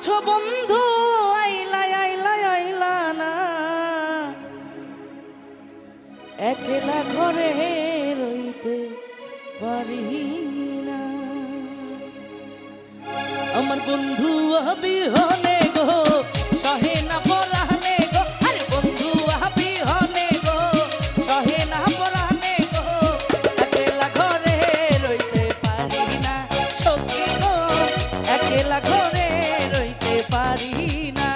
আছো বন্ধু আইলা আইলা আইলা না, একলা ঘরে রইতে পারি না। আমার বন্ধু বিহনে গো সহে না পরানে গো, আরে বন্ধু বিহনে গো সহে না পরানে গো, একলা ঘরে রইতে পারি না সখী গো, একলা ঘরে রইতে পারি না।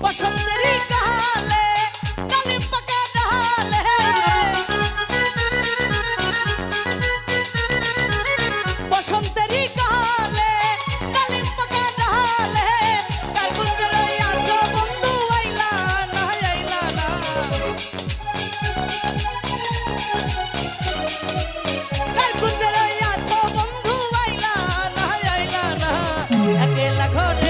বসন্তেরই কালে ডালিম পাকা ডালে, বসন্তেরই কালে ডালিম পাকা ডালে, কার গুঞ্জরে আছো বন্ধু আইলা না আইলা না, কার গুঞ্জরে আছো বন্ধু আইলা না আইলা না, একলা ঘরে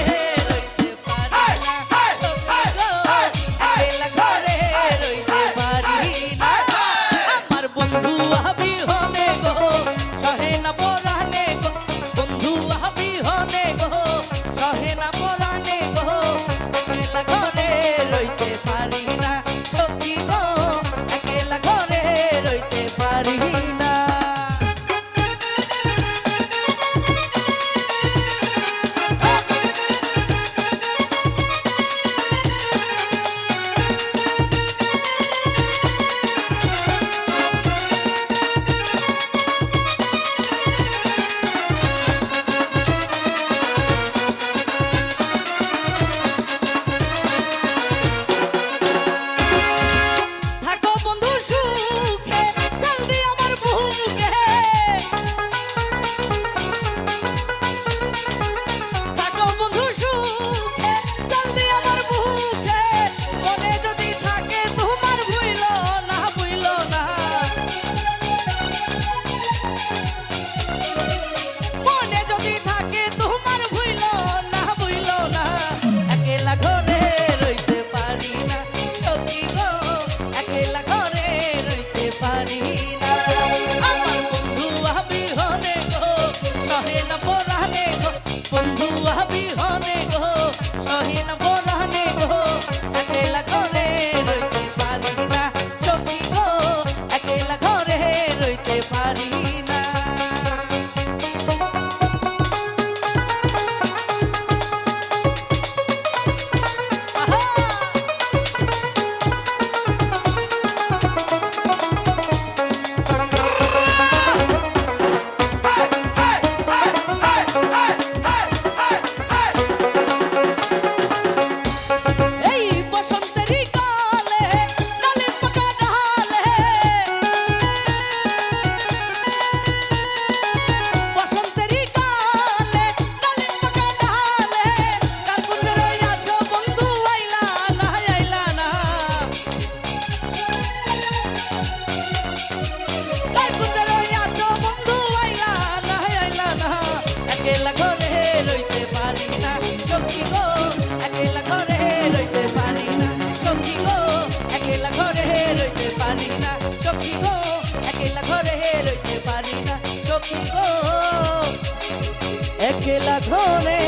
একলা ঘরে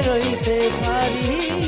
রইতে পারি।